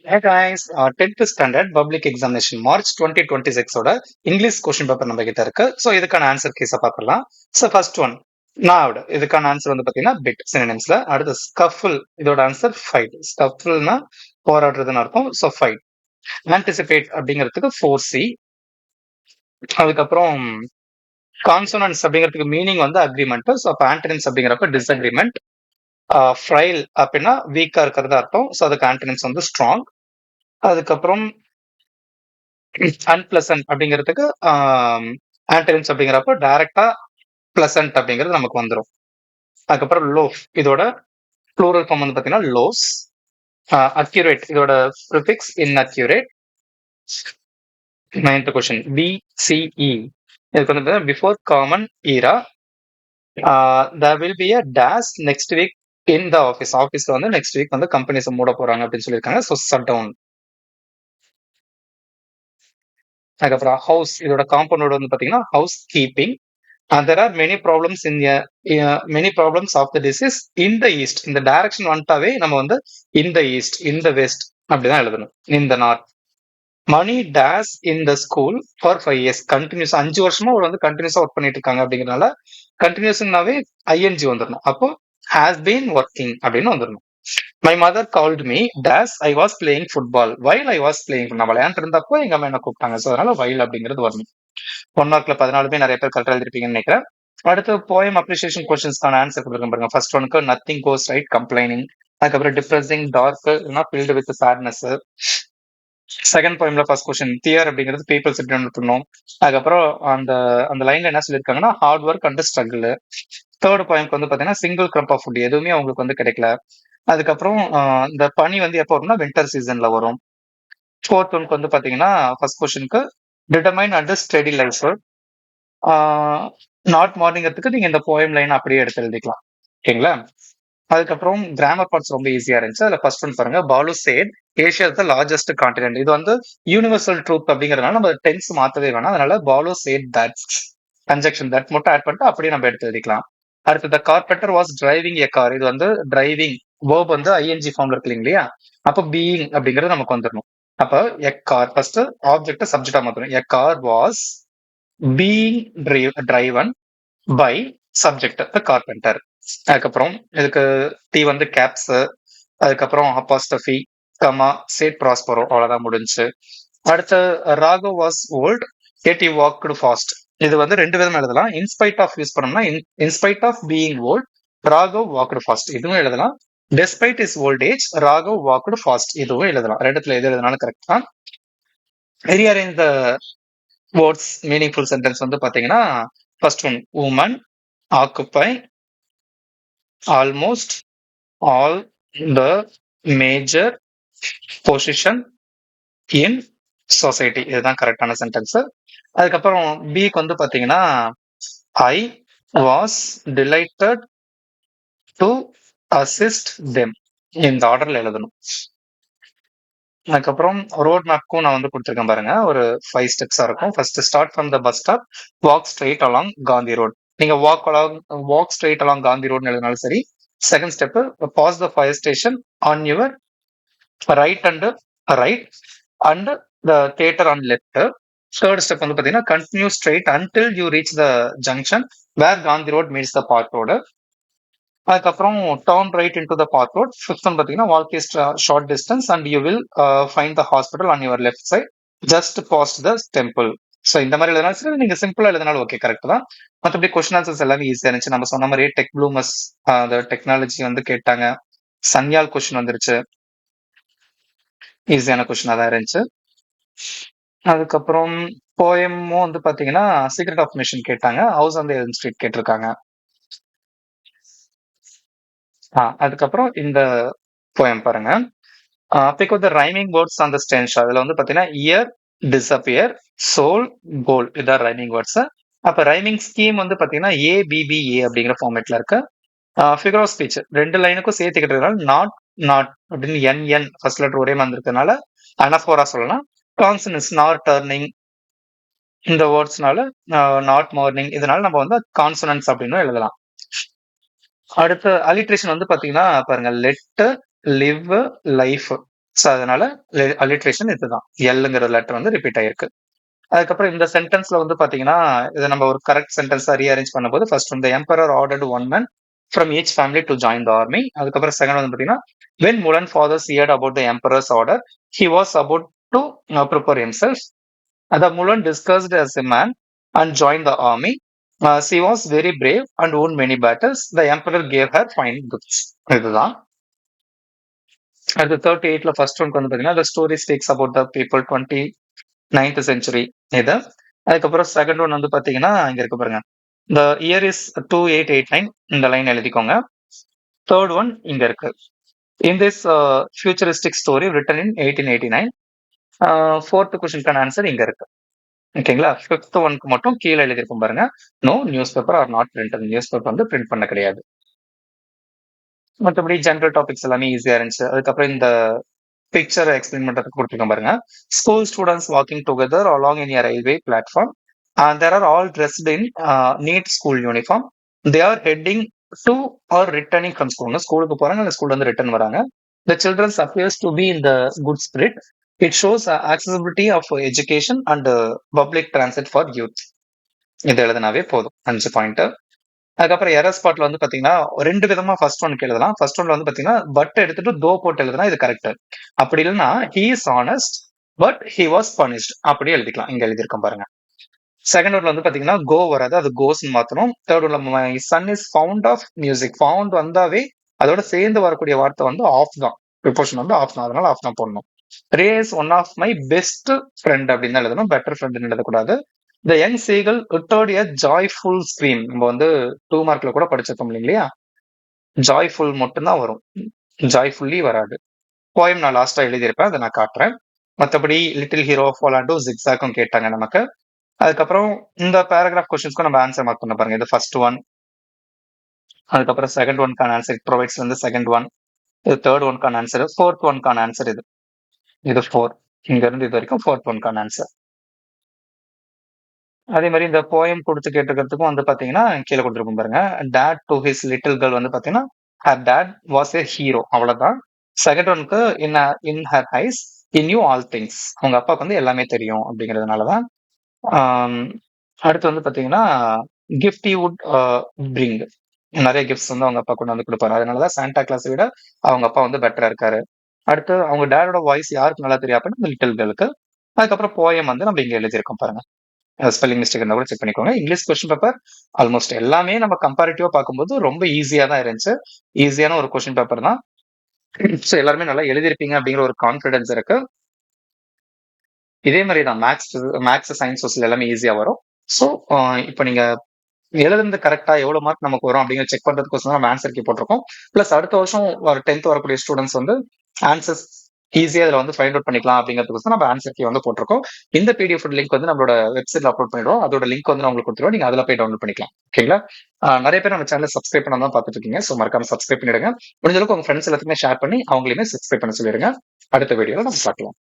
Hey guys, 10th standard public examination March 2026ஓட English question paper நம்ம கிட்ட இருக்கு. ஸோ இதுக்கான ஆன்சர் கீஸை பார்க்கலாம். ஸோ ஃபர்ஸ்ட் ஒன் நாவ்டு இதுக்கான ஆன்சர் வந்து பார்த்தீங்கன்னா பிட் சினோனிம்ஸ்ல. அடுத்து ஸ்கஃபிள் இதோட ஆன்சர் ஃபைட். ஸ்கஃபிள்னா போராடுறதுன்னு அர்த்தம். So fight. ஆன்டிசிபேட் அப்படிங்கிறதுக்கு 4C. அதுக்கப்புறம் கான்சோனன்ஸ் அப்படிங்கிறதுக்கு மீனிங் வந்து அக்ரிமெண்ட். ஸோ அப்போ ஆன்டனிம்ஸ் அப்படிங்கிறப்ப டிஸ்அக்ரிமெண்ட். ஃப்ரைல் அப்படின்னா வீக்கா இருக்கிறது அர்த்தம். ஸோ அதுக்கு ஆன்டனிம்ஸ் வந்து ஸ்ட்ராங். அதுக்கப்புறம் அன்பிளசன்ட் அப்படிங்கிறதுக்கு ஆன்டனிம்ஸ் அப்படிங்கிறப்ப டைரக்டா பிளசன்ட் அப்படிங்கிறது நமக்கு வந்துடும். அதுக்கப்புறம் லோஃப் இதோட ப்ளூரல் ஃபார்ம் வந்து பார்த்தீங்கன்னா லோஸ். அக்யூரேட் இதோட prefix inaccurate. 9th question BCE இதுக்கு வந்து before common era there will be a dash next week in the office. ஆஃபீஸ்ல வந்து நெக்ஸ்ட் வீக் வந்து கம்பெனிஸ் மூட போறாங்க அப்படின்னு சொல்லியிருக்காங்க. So shut down. அதுக்கப்புறம் ஹவுஸ் இதோட காம்பவுண்டோட வந்து பார்த்தீங்கன்னா housekeeping. there are many problems in many problems of the disease in the east. இந்த டைரக்ஷன் வந்துட்டாவே நம்ம வந்து in the east, in the west அப்படிதான் எழுதணும். in the north. Many days in the school for 5 years. Continuous 5 வருஷமா அவர் வந்து கண்டினியூஸா work பண்ணிட்டு இருக்காங்க அப்படிங்கறதுனால கண்டினியூஸ்னாவே ஐஎன்ஜி வந்துடணும். அப்போ ஹேஸ் பீன் ஒர்க்கிங் அப்படின்னு வந்துடணும். My mother called me days I was playing football while I was playing. நான் விளையாண்டு இருந்தப்போ எங்க அம்மா என்ன கூப்பிட்டாங்க. ஸோ அதனால வைல் அப்படிங்கிறது வரணும். 1 மார்க்ல 14 நிறைய பேர் கரெக்டா எழுதிருப்பீங்கன்னு நினைக்கிறேன். அடுத்து போயம் அப்ரிசியேஷன் கொஸ்டின்ஸ்க்கான ஆன்சர் கொடுத்துருக்கேன் பாருங்க. ஃபர்ஸ்ட் ஒனுக்கு நத்திங் கோஸ் ரைட் கம்ப்ளைனிங். அதுக்கப்புறம் depressing dark filled with sadness. Second போயம்ல ஃபர்ஸ்ட் கொஸ்டின் தியர் அப்படிங்கிறது பீப்புள்ஸ் எப்படி பண்ணணும். அதுக்கப்புறம் அந்த அந்த லைன்ல என்ன சொல்லியிருக்காங்கன்னா hard work and struggle. Third போயம்க்கு வந்து பாத்தீங்கன்னா சிங்கிள் கிரப் ஆஃப் ஃபுட் எதுவுமே அவங்களுக்கு வந்து கிடைக்கல. அதுக்கப்புறம் இந்த பனி வந்து எப்போ வரும்னா வின்டர் சீசன்ல வரும். ஃபோர்த் ஒனுக்கு வந்து பாத்தீங்கன்னா ஃபர்ஸ்ட் கொஸ்டினுக்கு determine and steady life. Not மார்னிங்கிறதுக்கு நீங்க இந்த போயம் லைன் அப்படியே எடுத்து எழுதிக்கலாம். ஓகேங்களா. அதுக்கப்புறம் கிராமர் பார்ட்ஸ் ரொம்ப ஈஸியா இருந்துச்சு. அதுல ஃபர்ஸ்ட் ஒன் பாருங்க. Balu said Asia the largest continent. இது வந்து யூனிவர்சல் ட்ரூத் அப்படிங்கறதுனால நம்ம டென்ஸ் மாத்தவே வேணாம். அதனால Balu said that conjunction that மட்டும் ஆட் பண்ணிட்டு அப்படியே நம்ம எடுத்து எழுதிக்கலாம். அடுத்து the carpenter was driving a car. இது வந்து டிரைவிங் வேர்ப் வந்து ஐஎன்ஜி ஃபார்ம்ல இருக்கு இல்லையா. அப்ப பீயிங் அப்படிங்கிறது நமக்கு வந்துடணும். அப்ப எ கார் ஃபர்ஸ்ட் ஆப்ஜெக்ட் சப்ஜெக்டா மாத்தணும். A car was being driven by subject the carpenter. அதுக்கப்புறம் இதுக்கு டி வந்து கேப்ஸ். அதுக்கப்புறம் அப்பாஸ்டபி கமா சேட் ப்ராஸ்பரோ அவ்வளவுதான் முடிஞ்சு. அடுத்து Raghav was old yet he walked fast. இது வந்து ரெண்டு விதமா எழுதலாம். இன்ஸ்பைட் ஆஃப் யூஸ் பண்ணோம்னா in spite of being old Raghav walked fast இதுவும் எழுதலாம். Despite his old age Raghav walked fast இதுவும் எழுதலாம். ரெண்டுத்துல எது எழுதினாலும் கரெக்ட் தான். Rearrange the words meaningful sentence வந்து பாத்தீங்கன்னா first one woman occupy almost all the major position in society. இதுதான் கரெக்டான சென்டென்ஸ். அதுக்கப்புறம் பிக்கு வந்து பாத்தீங்கன்னா I was delighted to assist them இந்த ஆர்டர்ல எழுதணும். அதுக்கப்புறம் ரோட் மேப்க்கும் நான் வந்து கொடுத்துருக்கேன் பாருங்க. ஒரு 5 ஸ்டெப்ஸா இருக்கும். First start from the bus stop walk straight along Gandhi road. நீங்க வாக் ஸ்ட்ரெயிட் அலாங் காந்தி ரோட்னு எழுதினாலும் சரி. Second step pass the fire station on your right and the theatre on left. Third step வந்து பாத்தீங்கன்னா continue straight until you reach the junction where Gandhi road meets the park road. அதுக்கப்புறம் turn right into the park road. Fifth one பாத்தீங்கன்னா walk is short distance and you will find the hospital on your left side just past the temple. So இந்த மாதிரி எழுதினாலும் சரி நீங்க சிம்பிளா எழுதினாலும் okay correct தான். மற்றபடி கொஸ்டின் ஆன்சர்ஸ் எல்லாமே ஈஸியா இருந்துச்சு. நம்ம சொன்ன மாதிரியே டெக் ப்ளூமஸ் அந்த டெக்னாலஜி வந்து கேட்டாங்க. சன்யால் கொஸ்டின் வந்துருச்சு. ஈஸியான கொஸ்டினா தான் இருந்துச்சு. அதுக்கப்புறம் போயமும் வந்து பாத்தீங்கன்னா சீக்ரெட் ஆஃப் மிஷன் கேட்டாங்க. House on the elm street கேட்டிருக்காங்க. அதுக்கப்புறம் இந்த போயம் பாருங்க. Pick up the rhyming words on the stanza. அதுல வந்து பாத்தீங்கன்னா இயர் டிஸ்அப்பியர் சோல் கோல் இதான் ரைமிங் வேர்ட்ஸ். அப்ப ரைமிங் ஸ்கீம் வந்து பாத்தீங்கன்னா ABBA அப்படிங்கிற ஃபார்மேட்ல இருக்கு. ஃபிகர் ஆஃப் ஸ்பீச் ரெண்டு லைனுக்கும் சேர்த்து கேட்டதுனால நாட் நாட் அப்படின்னு NN ஃபர்ஸ்ட் லெட்டர் ஒரே மாதிரி இருக்கிறதுனால அனஃபோரா சொல்லலாம். கான்சனன்ஸ் நாட் டர்னிங் இந்த வேர்ட்ஸ்னால நாட் மார்னிங் இதனால நம்ம வந்து கான்சனன்ஸ் அப்படின்னு எழுதலாம். அடுத்து அலிட்ரேஷன் வந்து பாத்தீங்கன்னா பாருங்க லெட் லிவ், லைஃப். ஸோ அதனால அலிட்ரேஷன் இதுதான். எல்லுங்கிற லெட்டர் வந்து ரிப்பீட் ஆயிருக்கு. அதுக்கப்புறம் இந்த சென்டென்ஸ்ல வந்து பாத்தீங்கன்னா, இதை நம்ம ஒரு கரெக்ட் சென்டென்ஸா ரீஅரேஞ்ச் பண்ணும்போது ஃபர்ஸ்ட் வந்து emperor ordered one man from each family to join the army. அதுக்கப்புறம் செகண்ட் வந்து பாத்தீங்கன்னா, when Mulan father's heard about the emperor's order he was about to prepare himself. The Mulan disguised as a man and joined the army. She was very brave and won many battles. The emperor gave her fine gifts. இதுதான். அடுத்து 38ல first one வந்து பாத்தீங்கன்னா, the story speaks about the people 29th century. இது. அதுக்கப்புறம் second one வந்து பாத்தீங்கன்னா, இங்க இருக்கு பாருங்க. The year is 2889. இந்த லைன் எழுதிக்கோங்க. தேர்ட் ஒன் இங்க இருக்கு. In this futuristic story written in 1889. Fourth கொஸ்டினுக்கான ஆன்சர் இங்க இருக்கு. ஓகேங்களா? ஃபிஃப்த் ஒன்க்கு மட்டும் கீழே எழுதியிருக்கும் பாருங்க. No news paper are not printed. News paper வந்து பிரிண்ட் பண்ண கிடையாது. மற்றபடி ஜெனரல் டாபிக்ஸ் எல்லாமே ஈஸியா இருந்துச்சு. அதுக்கப்புறம் இந்த பிக்சரை எக்ஸ்பிளைன் பண்றதுக்கு கொடுத்துருக்கோம் பாருங்க. School students walking together along in railway platform. There are all dressed in neat school uniform. They are heading to or returning from school. ஸ்கூலுக்கு போறாங்க, அந்த ஸ்கூல்ல வந்து ரிட்டர்ன் வராங்க. The children appears to be in the good spirit. It shows accessibility of education and public transit for youth. இது எழுதினாவே போதும். 5 point. அதுக்கப்புறம் error ஸ்பாட்ல வந்து பாத்தீங்கன்னா, ரெண்டு விதமா ஃபர்ஸ்ட் ஒன்க்கு எழுதலாம். ஃபர்ஸ்ட் ஒன்ல வந்து பாத்தீங்கன்னா, பட் எடுத்துட்டு தோ போட்டு எழுதுனா இது கரெக்ட். அப்படி இல்லைன்னா he is honest but he was punished அப்படி எழுதிக்கலாம். இங்க எழுதியிருக்கோம் பாருங்க. செகண்ட் ஒன்ல வந்து பாத்தீங்கன்னா கோ வராது, அது கோஸ் மாத்தணும். தேர்ட் ஒன்ல my son is fond of music. Found வந்தாவே அதோட சேர்ந்து வரக்கூடிய வார்த்தை வந்து ஆஃப் தான். ப்ரிப்போஷன் வந்து ஆஃப் தான், அதனால ஆஃப் தான் போடணும். Ray is one of my best friend அப்படின்னு தான் எழுதணும், பெட்டர் ஃப்ரெண்ட் எழுதக்கூடாது. த யங் சீகல் உட்டோட் எ ஜாய்ஃபுல் ஸ்கிரீம். நம்ம வந்து 2 மார்க்ல கூட படிச்சிருக்கோம் இல்லையா? ஜாய்ஃபுல் மட்டும்தான் வரும், ஜாய்ஃபுல்லி வராது. போயம் நான் லாஸ்டா எழுதியிருப்பேன், அதை நான் காட்டுறேன். மற்றபடி லிட்டில் ஹீரோ ஃபாலாண்டோ ஜிக்ஸாக்கும் கேட்டாங்க நமக்கு. அதுக்கப்புறம் இந்த பேராகிராஃப் கொஸ்டின்ஸ்க்கும் நம்ம ஆன்சர் மார்க் பண்ண பாருங்க. இது ஃபர்ஸ்ட் ஒன். அதுக்கப்புறம் செகண்ட் ஒன்கான ஆன்சர் ப்ரொவைட்ஸ் வந்து செகண்ட் ஒன். இது தேர்ட் ஒன்கான ஆன்சர். ஃபோர்த் ஒன்கான ஆன்சர் இது. இது 4. இங்க இருந்து இது வரைக்கும் ஃபோர்த் ஒன்கான ஆன்சர். அதே மாதிரி இந்த போயம் கொடுத்து கேட்டுக்கிறதுக்கும் வந்து பாத்தீங்கன்னா கீழே கொடுத்துருக்கும் பாருங்க. Dad to his little girl வந்து பாத்தீங்கன்னா her dad was a hero, அவ்வளவுதான். செகண்ட் ஒன்க்கு in her eyes in knew all things. அவங்க அப்பாவுக்கு வந்து எல்லாமே தெரியும் அப்படிங்கிறதுனாலதான். அடுத்து வந்து பாத்தீங்கன்னா கிஃப்ட் யூ வுட் பிரிங். நிறைய கிஃப்ட்ஸ் வந்து அவங்க அப்பா கொண்டு வந்து கொடுப்பாரு, அதனாலதான் சாண்டா கிளாஸ் விட அவங்க அப்பா வந்து பெட்டரா இருக்காரு. அடுத்து அவங்க டேடோட வாய்ஸ் யாருக்கு நல்லா தெரியும் அப்படின்னா லிட்டில் கேர்ளுக்கு. அதுக்கப்புறம் போயம் வந்து நம்ம இங்க எழுதியிருக்கோம் பாருங்க. ஸ்பெல்லிங் மிஸ்டேக் இருந்தா கூட செக் பண்ணிக்கோங்க. இங்கிலீஷ் கொஸ்டின் பேப்பர் ஆல்மோஸ்ட் எல்லாமே நம்ம கம்பேரிட்டிவா பார்க்கும்போது ரொம்ப ஈஸியா தான் இருந்துச்சு. ஈஸியான ஒரு கொஸ்டின் பேப்பர் தான். ஸோ எல்லாருமே நல்லா எழுதிருப்பீங்க அப்படிங்கிற ஒரு கான்ஃபிடன்ஸ் இருக்கு. இதே மாதிரி தான் மேக்ஸ் சயின்ஸ் சோசியல் எல்லாமே ஈஸியா வரும். ஸோ இப்போ நீங்க எழுதுறது கரெக்டா எவ்வளவு மார்க் நமக்கு வரும் அப்படிங்கிற செக் பண்றதுக்கோசம் நம்ம ஆன்சர் கீ போட்டிருக்கோம். பிளஸ் அடுத்த வருஷம் ஒரு 10th வரக்கூடிய ஸ்டூடெண்ட்ஸ் வந்து ஆன்சர்ஸ் ஈஸியா இதுல வந்து ஃபைண்ட் அவுட் பண்ணிக்கலாம் அப்படிங்கிறதுக்கோசம் நம்ம ஆன்சர் கீ வந்து போட்டிருக்கோம். இந்த பிடிஎஃப் லிங்க் வந்து நம்மளோட வெப்சைட்ல அப்லோட் பண்ணிடுவோம். அதோட லிங்க் வந்து நான் உங்களுக்கு கொடுத்துருவோம், நீங்க அதுல போய் டவுன்லோட் பண்ணிக்கலாம். ஓகேங்களா? நிறைய பேர் நம்ம சேனல் சப்ஸ்கிரைப் பண்ணாம தான் பார்த்துட்டு இருக்கீங்க. ஸோ மறக்காம சப்ஸ்கிரைப் பண்ணிடுங்க. முடிஞ்ச அளவுக்கு உங்க ஃப்ரெண்ட்ஸ் எல்லாத்துக்குமே ஷேர் பண்ணி அவங்களையுமே சப்ஸ்கிரைப் பண்ண சொல்லிடுங்க. அடுத்த வீடியோல நம்ம பார்க்கலாம்.